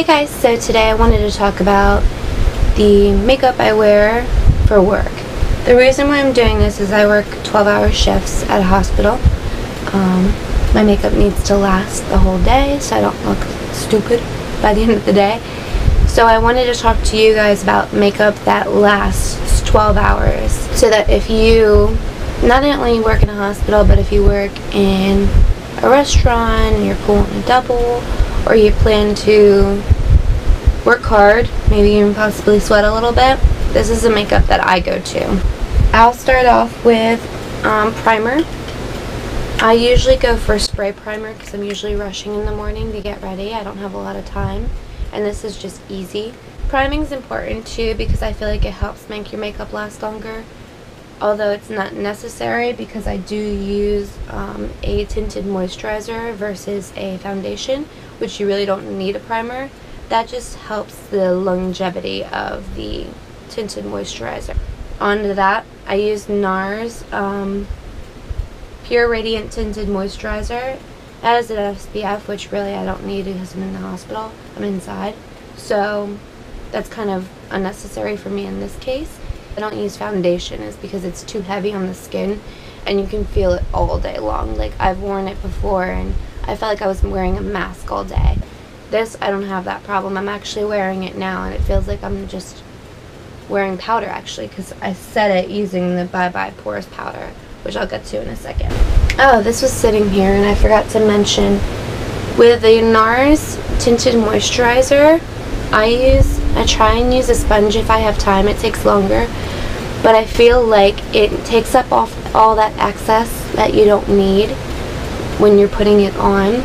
Hey guys, so today I wanted to talk about the makeup I wear for work. The reason why I'm doing this is I work 12-hour shifts at a hospital. My makeup needs to last the whole day so I don't look stupid by the end of the day. So I wanted to talk to you guys about makeup that lasts 12 hours. So that if you not only work in a hospital, but if you work in a restaurant and you're pulling a double, or you plan to work hard, maybe even possibly sweat a little bit, this is the makeup that I go to. I'll start off with primer. I usually go for spray primer because I'm usually rushing in the morning to get ready. I don't have a lot of time, and this is just easy. Priming is important too because I feel like it helps make your makeup last longer, although it's not necessary because I do use a tinted moisturizer versus a foundation, which you really don't need a primer. That just helps the longevity of the tinted moisturizer. Onto that, I use Nars Pure Radiant Tinted Moisturizer. It has an SPF, which really I don't need because I'm in the hospital. I'm inside. So that's kind of unnecessary for me in this case. I don't use foundation is because it's too heavy on the skin and you can feel it all day long. Like, I've worn it before and I felt like I was wearing a mask all day. This, I don't have that problem. I'm actually wearing it now and it feels like I'm just wearing powder actually, because I set it using the Bye Bye Porous powder, which I'll get to in a second. Oh, this was sitting here and I forgot to mention, with the Nars Tinted Moisturizer, I try and use a sponge if I have time. It takes longer, but I feel like it takes up all that excess that you don't need when you're putting it on,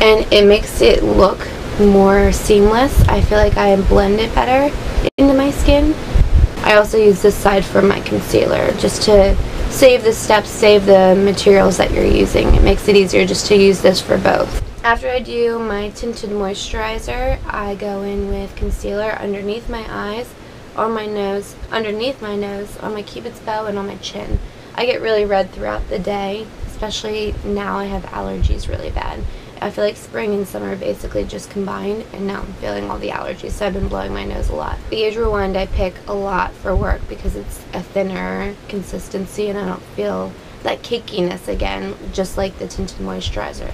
and it makes it look more seamless. I feel like I blend it better into my skin. I also use this side for my concealer just to save the steps, save the materials that you're using. It makes it easier just to use this for both. After I do my tinted moisturizer, I go in with concealer underneath my eyes, on my nose, underneath my nose, on my cupid's bow, and on my chin. I get really red throughout the day, especially now I have allergies really bad. I feel like spring and summer basically just combined, and now I'm feeling all the allergies, so I've been blowing my nose a lot. The Age Rewind I pick a lot for work because it's a thinner consistency and I don't feel that cakiness again, just like the tinted moisturizer.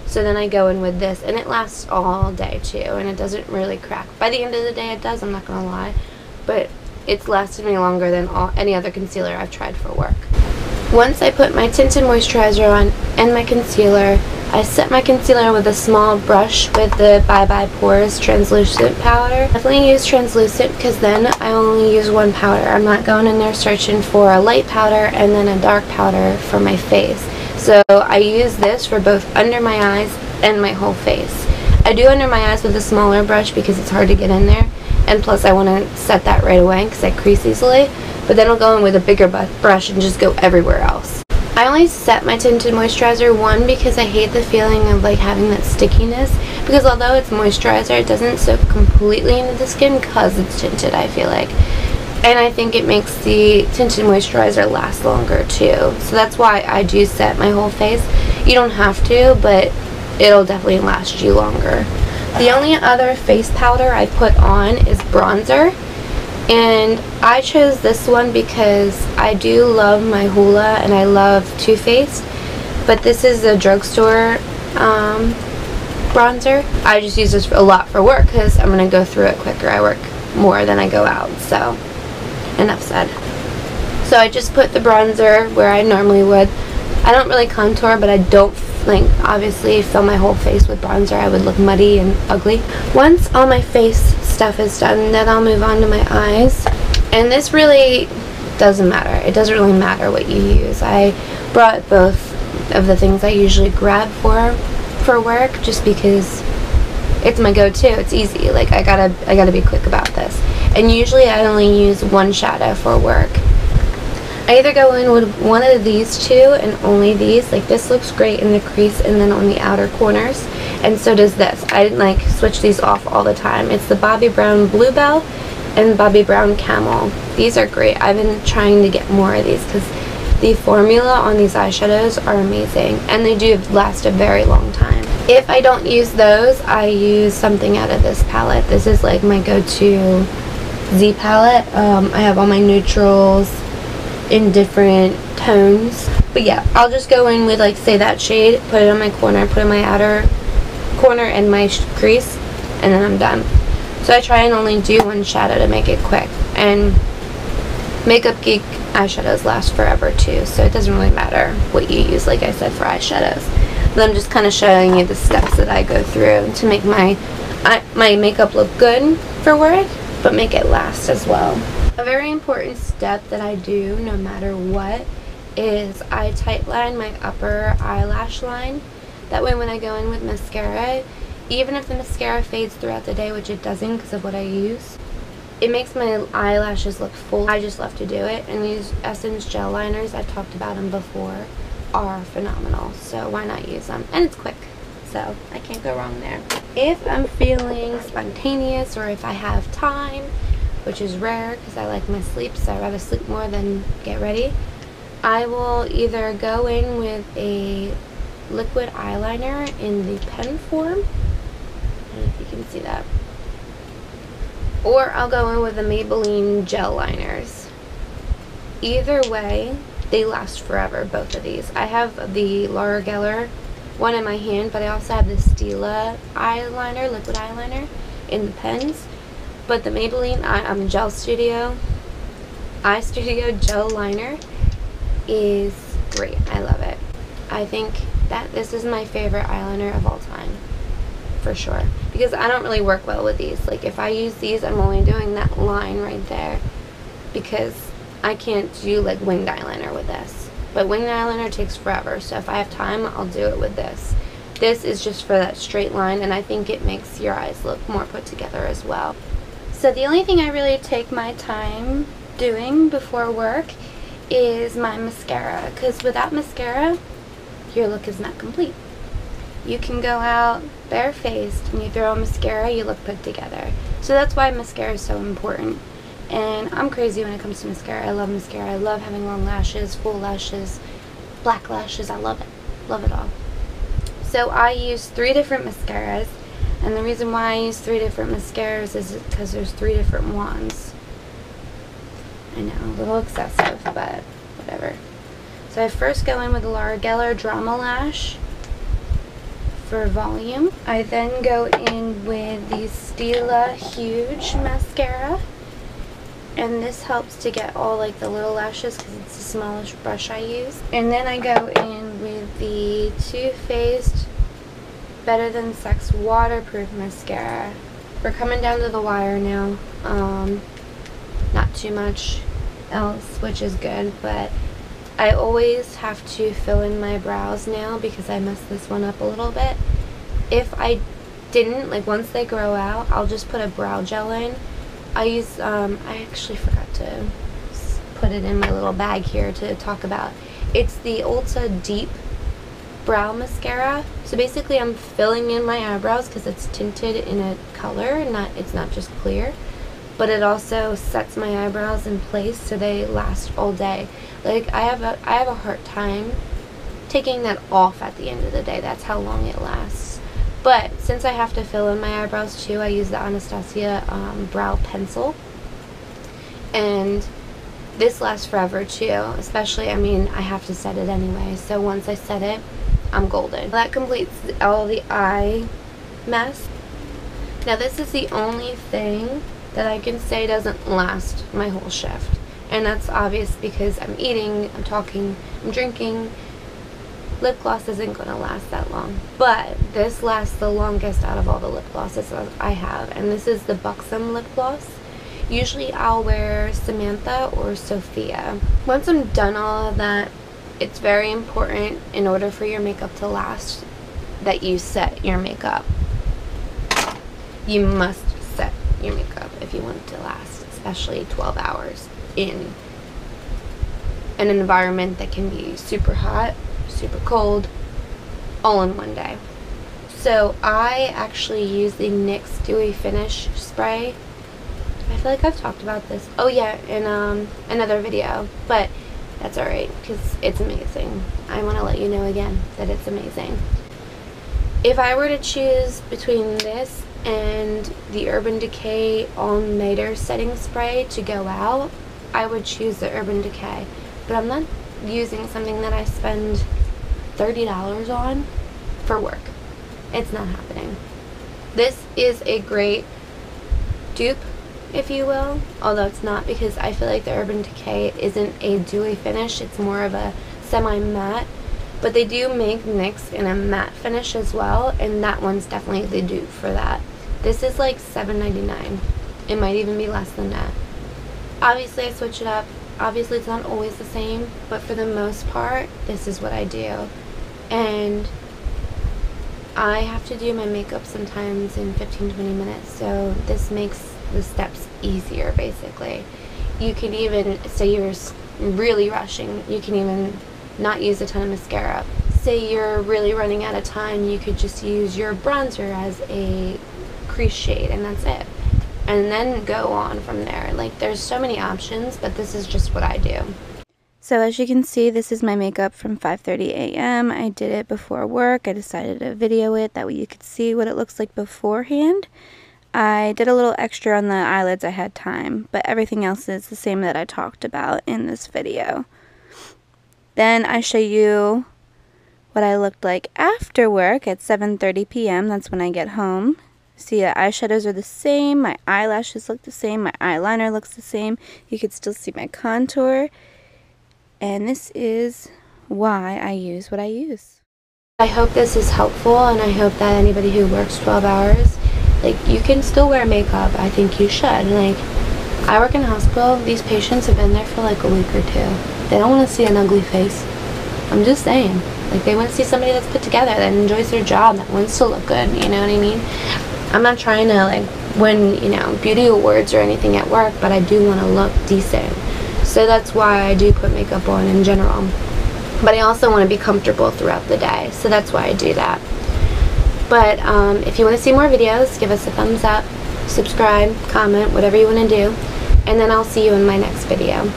So then I go in with this, and it lasts all day too, and it doesn't really crack. By the end of the day it does, I'm not gonna lie, but it's lasted me longer than any other concealer I've tried for work. Once I put my tinted moisturizer on and my concealer, I set my concealer with a small brush with the Bye Bye Porous translucent powder. Definitely use translucent because then I only use one powder. I'm not going in there searching for a light powder and then a dark powder for my face. So I use this for both under my eyes and my whole face. I do under my eyes with a smaller brush because it's hard to get in there, and plus I want to set that right away because I crease easily. But then I'll go in with a bigger brush and just go everywhere else. I only set my tinted moisturizer, one, because I hate the feeling of like having that stickiness, because although it's moisturizer, it doesn't soak completely into the skin because it's tinted, I feel like. And I think it makes the tinted moisturizer last longer too. So that's why I do set my whole face. You don't have to, but it'll definitely last you longer. The only other face powder I put on is bronzer. And I chose this one because I do love my Hoola and I love Too Faced, but this is a drugstore bronzer. I just use this a lot for work because I'm going to go through it quicker. I work more than I go out, so enough said. So I just put the bronzer where I normally would. I don't really contour, but I don't obviously fill my whole face with bronzer. I would look muddy and ugly. Once all my face stuff is done, then I'll move on to my eyes. And this really doesn't matter. It doesn't really matter what you use. I brought both of the things I usually grab for work just because it's my go-to. It's easy. Like, I gotta be quick about this. And usually I only use one shadow for work. I either go in with one of these two and only these. Like, this looks great in the crease and then on the outer corners, and so does this. I like switch these off all the time. It's the Bobbi Brown Bluebell and Bobbi Brown Camel. These are great. I've been trying to get more of these because the formula on these eyeshadows are amazing and they do last a very long time. If I don't use those, I use something out of this palette. This is like my go-to Z palette. I have all my neutrals in different tones. But yeah, I'll just go in with, like, say that shade, put it on my corner, put it in my outer corner and my crease, and then I'm done. So I try and only do one shadow to make it quick. And Makeup Geek eyeshadows last forever too, so it doesn't really matter what you use, like I said, for eyeshadows. But I'm just kind of showing you the steps that I go through to make my makeup look good for work, but make it last as well. A very important step that I do no matter what is I tightline my upper eyelash line. That way when I go in with mascara, even if the mascara fades throughout the day, which it doesn't because of what I use, it makes my eyelashes look full. I just love to do it. And these Essence gel liners, I've talked about them before, are phenomenal. So why not use them? And it's quick, so I can't go wrong there. If I'm feeling spontaneous or if I have time, which is rare because I like my sleep, so I'd rather sleep more than get ready, I will either go in with a liquid eyeliner in the pen form. I don't know if you can see that. Or I'll go in with the Maybelline gel liners. Either way, they last forever, both of these. I have the Laura Geller one in my hand, but I also have the Stila eyeliner, liquid eyeliner, in the pens. But the Maybelline Gel Studio Eye Studio gel liner is great. I love it. I think that this is my favorite eyeliner of all time, for sure, because I don't really work well with these. Like, if I use these, I'm only doing that line right there, because I can't do like winged eyeliner with this. But winged eyeliner takes forever, so if I have time, I'll do it with this. This is just for that straight line, and I think it makes your eyes look more put together as well. So the only thing I really take my time doing before work is my mascara, because without mascara, your look is not complete. You can go out barefaced and you throw on mascara, you look put together. So that's why mascara is so important. And I'm crazy when it comes to mascara. I love mascara. I love having long lashes, full lashes, black lashes. I love it. Love it all. So I use 3 different mascaras. And the reason why I use 3 different mascaras is because there's 3 different wands. I know, a little excessive, but whatever. So I first go in with the Laura Geller Dramalash for volume. I then go in with the Stila Huge Mascara. And this helps to get all like the little lashes because it's the smallest brush I use. And then I go in with the Too Faced Better Than Sex Waterproof Mascara. We're coming down to the wire now. Not too much else, which is good, but I always have to fill in my brows now because I messed this one up a little bit. If I didn't, like once they grow out, I'll just put a brow gel in. I use, I actually forgot to put it in my little bag here to talk about. It's the Ulta Deep Brow Mascara. So basically I'm filling in my eyebrows because it's tinted in a color, and it's not just clear. But it also sets my eyebrows in place so they last all day. Like I have a hard time taking that off at the end of the day. That's how long it lasts. But since I have to fill in my eyebrows too, I use the Anastasia brow pencil. And this lasts forever too. Especially, I mean, I have to set it anyway. So once I set it, I'm golden. That completes all the eye mess. Now this is the only thing that I can say doesn't last my whole shift. And that's obvious because I'm eating, I'm talking, I'm drinking. Lip gloss isn't going to last that long. But this lasts the longest out of all the lip glosses that I have. And this is the Buxom lip gloss. Usually I'll wear Samantha or Sofia. Once I'm done all of that, it's very important in order for your makeup to last that you set your makeup. You must set your makeup if you want it to last, especially 12 hours in an environment that can be super hot, super cold, all in one day. So I actually use the NYX Dewy Finish Spray. I feel like I've talked about this. Oh yeah, in another video, but that's alright because it's amazing. I want to let you know again that it's amazing. If I were to choose between this and the Urban Decay All-Nighter Setting Spray to go out, I would choose the Urban Decay. But I'm not using something that I spend $30 on for work. It's not happening. This is a great dupe, if you will, although it's not, because I feel like the Urban Decay isn't a dewy finish. It's more of a semi-matte. But they do make NYX in a matte finish as well, and that one's definitely the dupe for that. This is like $7.99. It might even be less than that. Obviously, I switch it up. Obviously, it's not always the same, but for the most part, this is what I do. And I have to do my makeup sometimes in 15-20 minutes, so this makes the steps easier, basically. You can even, say you're really rushing, you can even not use a ton of mascara. Say you're really running out of time, you could just use your bronzer as a crease shade, and that's it. And then go on from there. Like, there's so many options, but this is just what I do. So as you can see, this is my makeup from 5:30 a.m. I did it before work. I decided to video it, that way you could see what it looks like beforehand. I did a little extra on the eyelids, I had time, but everything else is the same that I talked about in this video. Then I show you what I looked like after work at 7:30 p.m. That's when I get home. See, the eyeshadows are the same, my eyelashes look the same, my eyeliner looks the same. You can still see my contour. And this is why I use what I use. I hope this is helpful, and I hope that anybody who works 12 hours, like, you can still wear makeup. I think you should. Like, I work in a hospital. These patients have been there for like a week or two. They don't want to see an ugly face. I'm just saying. Like, they want to see somebody that's put together, that enjoys their job, that wants to look good, you know what I mean? I'm not trying to, like, win, you know, beauty awards or anything at work, but I do want to look decent. So that's why I do put makeup on in general. But I also want to be comfortable throughout the day, so that's why I do that. But if you want to see more videos, give us a thumbs up, subscribe, comment, whatever you want to do, and then I'll see you in my next video.